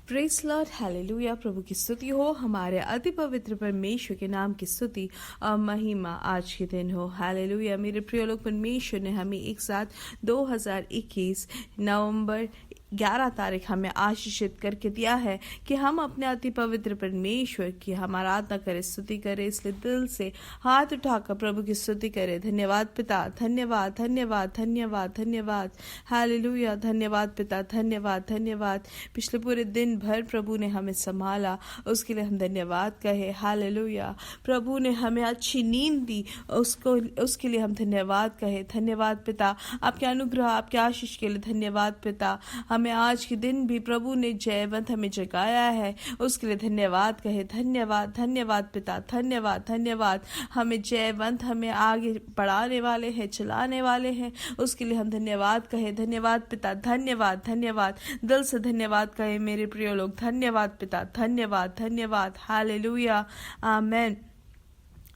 Praise Lord, hallelujah. प्रभु की स्तुति हो, हमारे अति पवित्र परमेश्वर के नाम की स्तुति और महिमा आज के दिन हो। हालेलुया। मेरे प्रिय लोग, परमेश्वर ने हमें एक साथ 2021 नवंबर 11 तारीख हमें आशीषित करके दिया है कि हम अपने अति पवित्र परमेश्वर की हम आराधना करें, स्तुति करें। इसलिए दिल से हाथ उठाकर प्रभु की स्तुति करें। धन्यवाद पिता, धन्यवाद धन्यवाद धन्यवाद धन्यवाद। हालेलुया। धन्यवाद पिता, धन्यवाद धन्यवाद। पिछले पूरे दिन भर प्रभु ने हमें संभाला, उसके लिए हम धन्यवाद कहे। हालेलुया। प्रभु ने हमें अच्छी नींद दी, उसके लिए हम धन्यवाद कहे। धन्यवाद पिता, आपके अनुग्रह, आपके आशीष के लिए धन्यवाद पिता। हमें आज के दिन भी प्रभु ने जयवंत हमें जगाया है, उसके लिए धन्यवाद कहे। धन्यवाद धन्यवाद पिता, धन्यवाद धन्यवाद। हमें जयवंत, हमें आगे बढ़ाने वाले हैं, चलाने वाले हैं, उसके लिए हम धन्यवाद कहे। धन्यवाद पिता, धन्यवाद धन्यवाद। दिल से धन्यवाद कहे मेरे प्रिय लोग। धन्यवाद पिता, धन्यवाद धन्यवाद। हालेलुया, आमेन।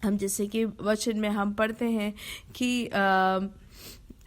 हम जैसे कि वचन में हम पढ़ते हैं कि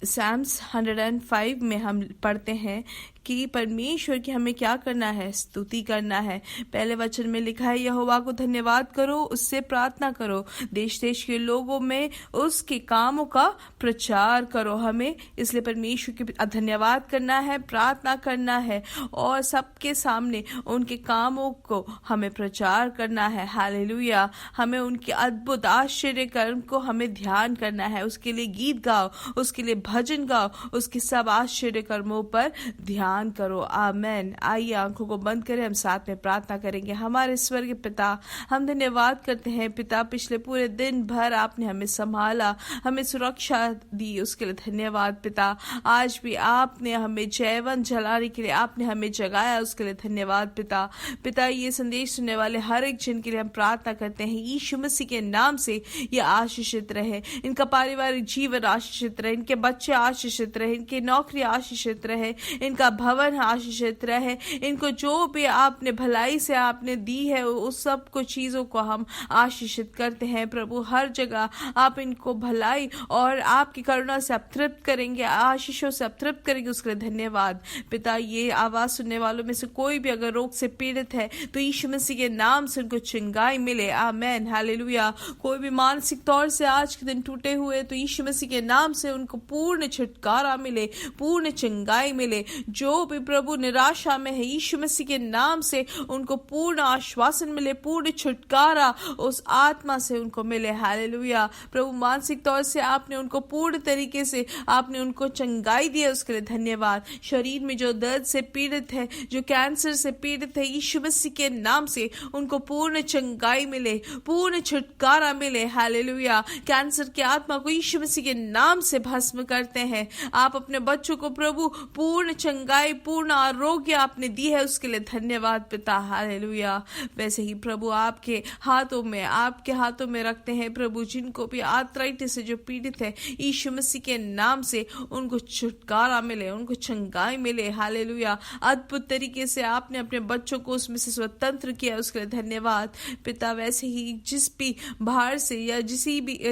Psalms 105 में हम पढ़ते हैं कि परमेश्वर की हमें क्या करना है, स्तुति करना है। पहले वचन में लिखा है, यहोवा को धन्यवाद करो, उससे प्रार्थना करो, देश देश के लोगों में उसके कामों का प्रचार करो। हमें इसलिए परमेश्वर की धन्यवाद करना है, प्रार्थना करना है और सबके सामने उनके कामों को हमें प्रचार करना है। हालेलुया। हमें उनके अद्भुत आश्चर्य कर्म को हमें ध्यान करना है, उसके लिए गीत गाओ, उसके लिए भजन गाओ, उसके सब आश्चर्य कर्मों पर ध्यान करो। आमेन। आइए आंखों को बंद करें, हम साथ में प्रार्थना करेंगे। हमारे स्वर्गीय पिता, हम धन्यवाद करते हैं पिता, पिछले पूरे दिन भर आपने हमें संभाला, हमें सुरक्षा दी, उसके लिए धन्यवाद पिता। आज भी आपने हमें जयवंत जलाने के लिए आपने हमें जगाया, उसके लिए धन्यवाद पिता। पिता, ये संदेश सुनने वाले हर एक जन के लिए हम प्रार्थना करते हैं, यीशु मसीह के नाम से ये आशीषित रहे, इनका पारिवारिक जीवन आशीषित रहे, इनके बच्चे आशीषित रहे, इनकी नौकरी आशीषित रहे, इनका भवन आशीषित रहे। इनको जो भी आपने भलाई से आपने दी है उस सब को चीजों को हम आशीषित करते हैं प्रभु। हर जगह आप इनको भलाई और आपकी करुणा से आप तृप्त करेंगे, आशीषों से आप तृप्त करेंगे, उसके लिए धन्यवाद पिता। ये आवाज सुनने वालों में से कोई भी अगर रोग से पीड़ित है तो यीशु मसीह के नाम से उनको चंगाई मिले। आमेन। हालेलुया। कोई भी मानसिक तौर से आज के दिन टूटे हुए तो यीशु मसीह के नाम से उनको पूर्ण छुटकारा मिले, पूर्ण चंगाई मिले। जो भी प्रभु निराशा में है, यीशु मसीह के नाम से उनको पूर्ण आश्वासन मिले, पूर्ण छुटकारा उस आत्मा से उनको मिले। हालेलुया। प्रभु, मानसिक तौर से आपने उनको पूर्ण तरीके से आपने उनको चंगाई दी है, उसके लिए धन्यवाद। शरीर में जो दर्द से पीड़ित है, जो कैंसर से पीड़ित है, यीशु मसीह के नाम से उनको पूर्ण चंगाई मिले, पूर्ण छुटकारा मिले। हालेलुया। कैंसर की आत्मा को यीशु मसीह के नाम से भस्म करते हैं। आप अपने बच्चों को प्रभु पूर्ण चंगाई, पूर्ण आरोग्य आपने दी है, उसके लिए धन्यवाद पिता। हालेलुया। वैसे ही प्रभु आपके हाथों में रखते हैं प्रभु, जिनको भी आर्थराइटिस से जो पीड़ित है, यीशु मसीह के नाम से उनको छुटकारा मिले, उनको चंगाई मिले। हालेलुया। अद्भुत तरीके से आपने अपने बच्चों को उसमें से स्वतंत्र किया, उसके लिए धन्यवाद पिता। वैसे ही जिस भी बाहर से या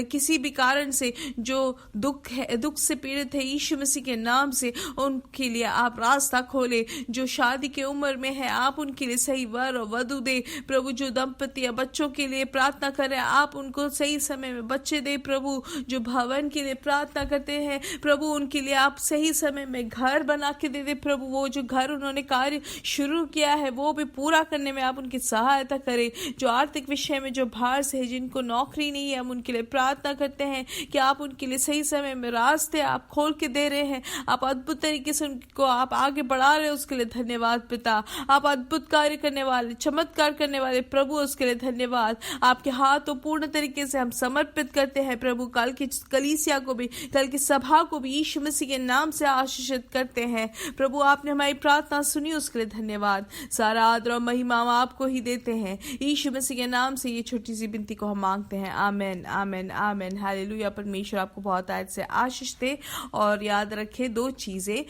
किसी भी कारण से जो दुख से पीड़ित है, यीशु मसीह के नाम से उनके लिए आप रास्ता खोले। जो शादी की उम्र में है, आप उनके लिए सही वर और वधु दे प्रभु। जो दंपति या बच्चों के लिए प्रार्थना करें, आप उनको सही समय में बच्चे दे प्रभु। जो भवन के लिए प्रार्थना करते हैं प्रभु, उनके लिए आप सही समय में घर बना के दे दे प्रभु। वो जो घर उन्होंने कार्य शुरू किया है वो भी पूरा करने में आप उनकी सहायता करें। जो आर्थिक विषय में जो भार से है, जिनको नौकरी नहीं है, हम उनके लिए प्रार्थना करते हैं कि आप उनके लिए सही समय में रास्ते आप खोल के दे रहे हैं। आप अद्भुत तरीके से उनको आप आगे बढ़ा रहे हो, उसके लिए धन्यवाद पिता। आप अद्भुत कार्य करने वाले, चमत्कार करने वाले प्रभु, उसके लिए धन्यवाद। आपके हाथों पूर्ण तरीके से हम समर्पित करते हैं प्रभु। कल की कलीसिया को भी, कल की सभा को भी यीशु मसीह के नाम से आशीषित करते हैं प्रभु। आपने हमारी प्रार्थना सुनी, उसके लिए धन्यवाद। सारा आदर और महिमा आपको ही देते हैं। यीशु मसीह के नाम से ये छोटी सी विनती को हम मांगते हैं। आमेन आमेन आमेन। हालेलुया। परमेश्वर आपको बहुत आयत से आशीष दे। और याद रखे दो चीजें,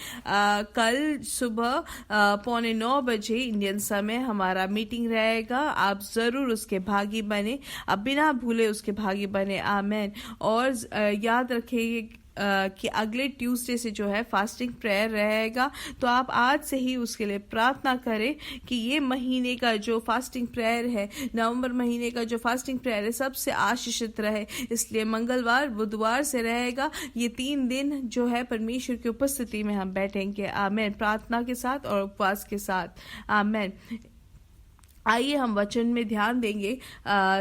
कल सुबह 8:45 बजे इंडियन समय हमारा मीटिंग रहेगा। आप जरूर उसके भागी बने, आप बिना भूले उसके भागी बने। आमेन। और याद रखिए कि अगले ट्यूसडे से जो है फास्टिंग प्रेयर रहेगा, तो आप आज से ही उसके लिए प्रार्थना करें कि ये महीने का जो फास्टिंग प्रेयर है, नवंबर महीने का जो फास्टिंग प्रेयर है, सबसे आशीषित रहे। इसलिए मंगलवार बुधवार से रहेगा, ये 3 दिन जो है परमेश्वर की उपस्थिति में हम बैठेंगे। आमेन। प्रार्थना के साथ और उपवास के साथ। आमेन। आइए हम वचन में ध्यान देंगे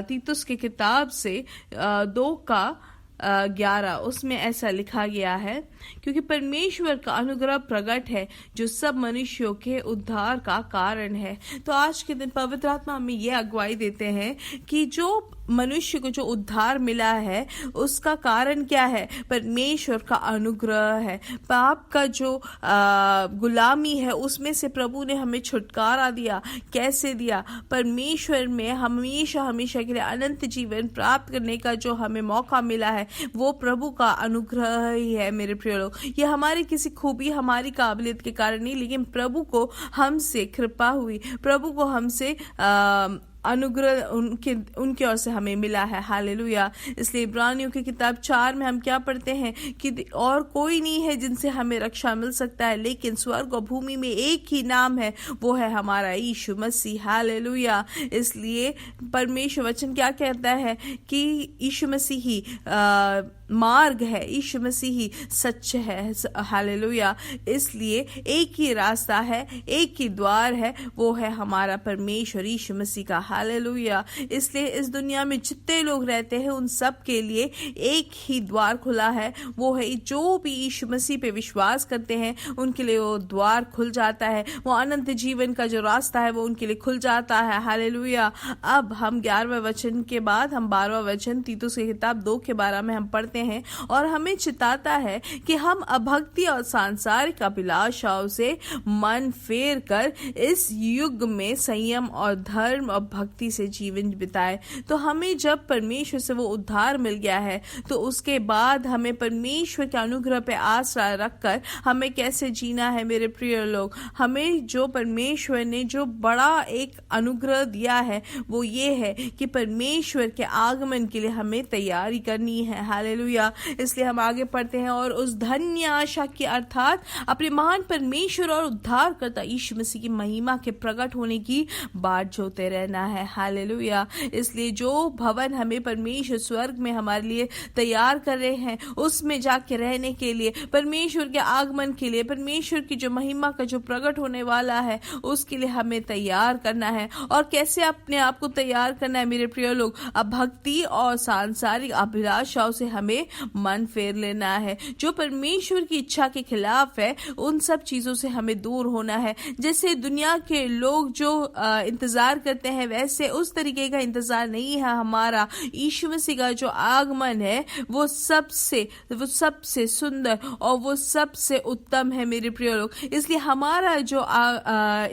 तीतुस की किताब से 2:11 उसमें ऐसा लिखा गया है, क्योंकि परमेश्वर का अनुग्रह प्रकट है जो सब मनुष्यों के उद्धार का कारण है। तो आज के दिन पवित्र आत्मा हमें यह अगुवाई देते हैं कि जो मनुष्य को जो उद्धार मिला है उसका कारण क्या है? परमेश्वर का अनुग्रह है। पाप का जो गुलामी है उसमें से प्रभु ने हमें छुटकारा दिया। कैसे दिया? परमेश्वर में हमेशा हमेशा के लिए अनंत जीवन प्राप्त करने का जो हमें मौका मिला है वो प्रभु का अनुग्रह ही है। मेरे प्रिय लोग, ये हमारी किसी खूबी हमारी काबिलियत के कारण नहीं, लेकिन प्रभु को हमसे कृपा हुई, प्रभु को हमसे अनुग्रह उनके ओर से हमें मिला है। हालेलुया। इसलिए इब्रानियों की किताब 4 में हम क्या पढ़ते हैं कि और कोई नहीं है जिनसे हमें रक्षा मिल सकता है, लेकिन स्वर्ग और भूमि में एक ही नाम है, वो है हमारा यीशु मसीह। हालेलुया। इसलिए परमेश्वर वचन क्या कहता है कि यीशु मसीह ही मार्ग है, यीशु मसीह ही सच है। हालेलुया। इसलिए एक ही रास्ता है, एक ही द्वार है, वो है हमारा परमेश्वर यीशु मसीह का। हालेलुया। इसलिए इस दुनिया में जितने लोग रहते हैं उन सब के लिए एक ही द्वार खुला है, वो है जो भी यीशु मसीह पे विश्वास करते हैं उनके लिए वो द्वार खुल जाता है, वो अनंत जीवन का जो रास्ता है वो उनके लिए खुल जाता है। हालेलुया। अब हम 11वें वचन के बाद हम 12वां वचन तीतुस की किताब 2:12 में हम पढ़ते हैं और हमें चिताता है कि हम अभक्ति और सांसारिक अभिलाषाओं से मन फेर कर इस युग में संयम और धर्म और भक्ति से जीवन बिताए। तो हमें जब परमेश्वर से वो उद्धार मिल गया है तो उसके बाद हमें परमेश्वर के अनुग्रह पे आसरा रखकर हमें कैसे जीना है। मेरे प्रिय लोग, हमें जो परमेश्वर ने जो बड़ा एक अनुग्रह दिया है वो ये है कि परमेश्वर के आगमन के लिए हमें तैयारी करनी है। हालेलुया। इसलिए हम आगे पढ़ते हैं, और उस धन्य आशा की अर्थात अपने महान परमेश्वर और उद्धारकर्ता यीशु मसीह की महिमा के प्रकट होने की बाट जोते रहना है। हालेलुया। इसलिए जो भवन हमें परमेश्वर स्वर्ग में हमारे लिए तैयार कर रहे हैं उसमें जाके रहने के लिए, परमेश्वर के आगमन के लिए, परमेश्वर की जो महिमा का जो प्रकट होने वाला है उसके लिए हमें तैयार करना है। और कैसे अपने आप को तैयार करना है मेरे प्रिय लोग? भक्ति और सांसारिक अभिलाषाओं से हमें मन फेर लेना है। जो परमेश्वर की इच्छा के खिलाफ है उन सब चीजों से हमें दूर होना है। जैसे दुनिया के लोग जो इंतजार करते हैं वैसे उस तरीके का इंतजार नहीं है हमारा। यीशु मसीह का जो आगमन है वो सबसे सुंदर और वो सबसे उत्तम है मेरे प्रिय लोग। इसलिए हमारा जो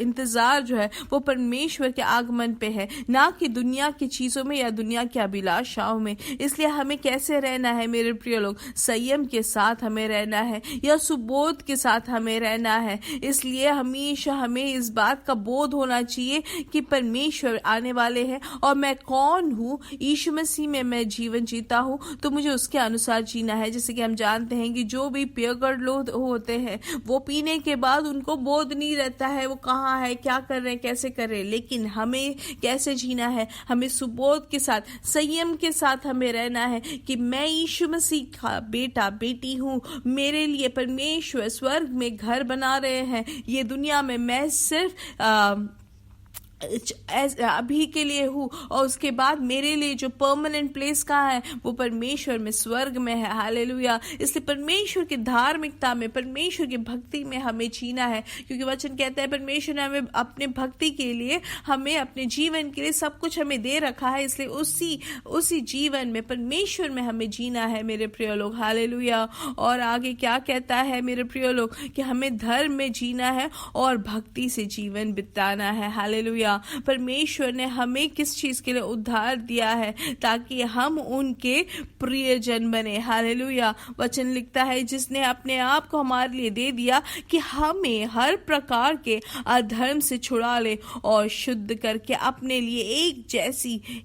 इंतजार जो है वो परमेश्वर के आगमन पे है, ना कि दुनिया की चीजों में या दुनिया की अभिलाषाओं में। इसलिए हमें कैसे रहना है मेरे प्रिय लोग? संयम के साथ हमें रहना है या सुबोध के साथ हमें रहना है। इसलिए हमेशा हमें इस बात का बोध होना चाहिए कि परमेश्वर आने वाले हैं और मैं कौन हूँ, यीशु मसीह में मैं जीवन जीता हूँ तो मुझे उसके अनुसार जीना है। जैसे कि हम जानते हैं कि जो भी पियकर लोग होते हैं वो पीने के बाद उनको बोध नहीं रहता है वो कहाँ है, क्या कर रहे हैं, कैसे कर रहे हैं। लेकिन हमें कैसे जीना है? हमें सुबोध के साथ, संयम के साथ हमें रहना है कि मैं यीशु मसीह का बेटा बेटी हूँ। मेरे लिए परमेश्वर स्वर्ग में घर बना रहे हैं, ये दुनिया में मैं सिर्फ अभी के लिए हूँ और उसके बाद मेरे लिए जो परमानेंट प्लेस कहाँ है वो परमेश्वर में स्वर्ग में है। हालेलुया। इसलिए परमेश्वर की धार्मिकता में, परमेश्वर की भक्ति में हमें जीना है, क्योंकि वचन कहता है परमेश्वर ने हमें अपने भक्ति के लिए, हमें अपने जीवन के लिए सब कुछ हमें दे रखा है। इसलिए उसी जीवन में, परमेश्वर में हमें जीना है मेरे प्रिय लोग। हालेलुया। और आगे क्या कहता है मेरे प्रिय लोग कि हमें धर्म में जीना है और भक्ति से जीवन बिताना है। हालेलुया। परमेश्वर ने हमें किस चीज के लिए उद्धार दिया है, ताकि हम उनके प्रियजन बने। हालेलुया। वचन लिखता है जिसने अपने आप को हमारे लिए दे दिया कि हमें हर प्रकार के अधर्म से छुड़ा ले और शुद्ध करके अपने लिए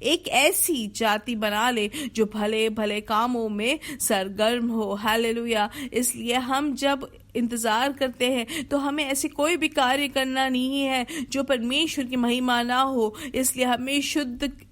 एक ऐसी जाति बना ले जो भले भले कामों में सरगर्म हो। हालेलुया। इसलिए हम जब इंतजार करते हैं तो हमें ऐसे कोई भी कार्य करना नहीं है जो परमेश्वर की महिमा ना हो। इसलिए हमें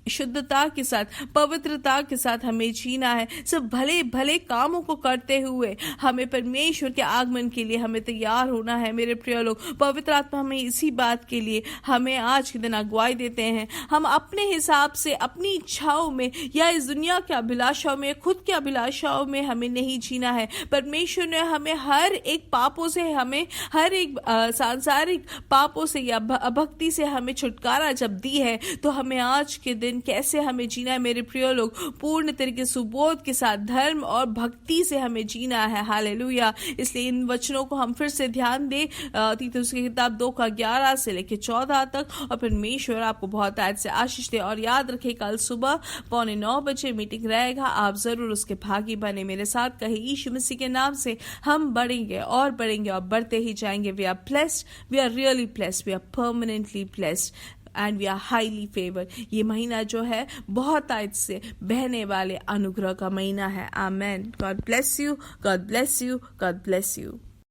शुद्धता के साथ, पवित्रता के साथ हमें जीना है। सब भले भले कामों को करते हुए हमें परमेश्वर के आगमन के लिए हमें तैयार होना है। मेरे प्रिय लोग, पवित्र आत्मा हमें इसी बात के लिए हमें आज के दिन अगुवाई देते हैं। हम अपने हिसाब से, अपनी इच्छाओं में या इस दुनिया के अभिलाषाओं में, खुद के अभिलाषाओं में हमें नहीं जीना है। परमेश्वर ने हमें हर एक पापों से, हमें हर एक सांसारिक पापों से या भक्ति से हमें छुटकारा जब दी है, तो हमें आज के दिन कैसे हमें जीना है मेरे प्रिय लोग, पूर्ण तरीके सुबोध के साथ, धर्म और भक्ति से हमें जीना है। हालेलुया। इसलिए इन वचनों को हम फिर से ध्यान दें, तीतुस की किताब 2:11 से लेकर 14 तक, और परमेश्वर आपको बहुत आज से आशीष दे। और याद रखें, कल सुबह 8:45 बजे मीटिंग रहेगा, आप जरूर उसके भागी बने। मेरे साथ कहे यीशु मसीह के नाम से हम बढ़ेंगे और बढ़ते ही जाएंगे। We are blessed, we are really blessed, we are permanently blessed and we are highly favoured. ये महीना जो है बहुत आज से बहने वाले अनुग्रह का महीना है। आमेन। God bless you, God bless you, God bless you.